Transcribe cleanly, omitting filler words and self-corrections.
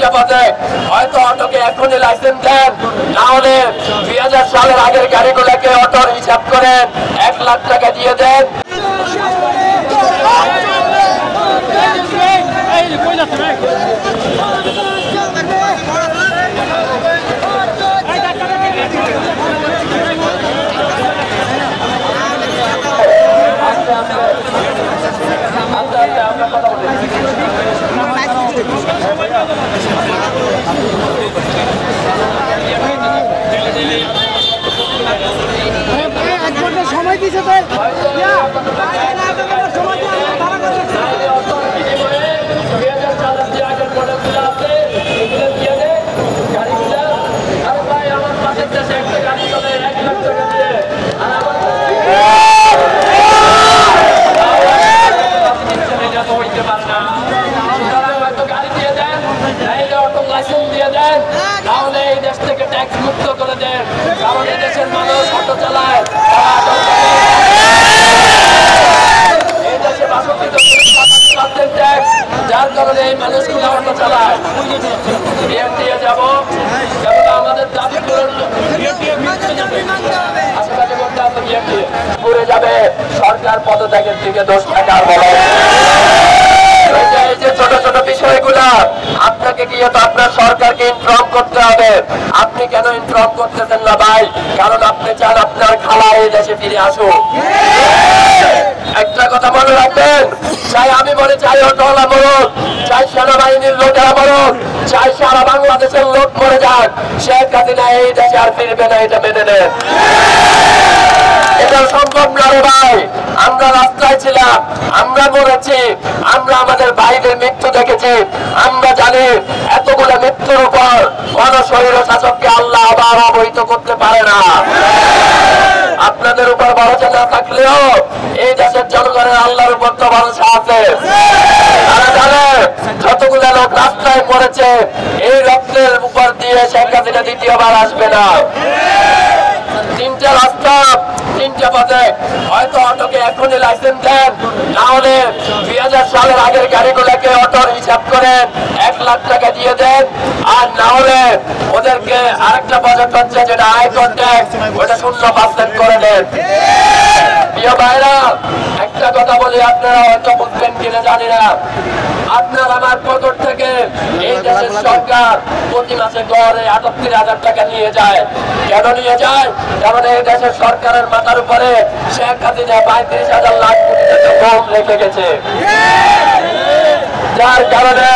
তিনটা পথে হয়তো অটোকে এখনই লাইসেন্স দেন, না হলে 2000 সালের আগের গাড়িগুলোকে অটোর হিসাব করেন, 1 লাখ টাকা দিয়ে দেন। সময় দিয়েছে তাহলে এই দেশ থেকে ট্যাক্স মুক্ত করে দেন, কারণ এই দেশের মানুষ অটো চালায়, এই দেশে 62% ট্যাক্স, যার কারণে এই মানুষগুলো অটো চালায়। বিএম দিয়ে যাবো, যেমন আমাদের দাবি ঘুরে যাবে সরকার পদত্যাগের দিকে 10 টাকার বলে। এই যে ছোট ছোট বিষয়গুলা আপনাকে গিয়ে তো আপনার সরকারকে ইনফর্ম করতে হবে। আপনি কেন ইনফর্ম করতেছেন না ভাই? কারণ আপনি চান আপনার খালা এই দেশে ফিরে আসুক। একটা কথা মনে রাখবেন, চাই আমি বলে চাই অটোওয়ালা মরুক, চাই সেনাবাহিনীর লোকেরা মরুক, চাই সারা বাংলাদেশের লোক মরে যাক, শেখ হাসিনা এই দেশে আর ফিরবে না, এটা মেনে নেন। এটা সম্ভব না রে ভাই। আমরা রাস্তায় ছিলাম, আমরা মরেছি, আমরা আমাদের ভাইদের মৃত্যু দেখেছি। আমরা জানি এতগুলো মৃত্যুর উপর কোন স্বৈর শাসককে আল্লাহ আবার অবহিত করতে পারে না। আপনাদের উপর ভরসা না থাকলেও এই দেশের জনগণের আল্লাহর উপর তো ভরসা আছে। তারা জানে যতগুলো লোক রাস্তায় মরেছে, এই রক্তের উপর দিয়ে শেখ হাসিনা দ্বিতীয়বার আসবে না। তিনটা রাস্তা, তিনটা পথে হয়তো অটোকে এখনই লাইসেন্স দেন, না হলে 2000 সালের আগের গাড়িগুলোকে অটোর হিসাব করেন, 1 লাখ টাকা দিয়ে দেন, আর না হলে ওদেরকে আরেকটা বাজেট হচ্ছে যেটা আয়কর ট্যাক্স, ওটা 0% করে দেন। প্রিয় ভাইরা, একটা কথা বলি, আপনারা হয়তো বুঝবেন কিনা জানি না, আপনার আমার পকেট থেকে এই দেশের সরকার প্রতি মাসে গড়ে 38,000 টাকা নিয়ে যায়। কেন নিয়ে যায়? কারণ এই দেশের সরকারের মাথার উপরে শেখ হাসিনা 35,000 লাখ কোটি টাকা কম রেখে গেছে, যার কারণে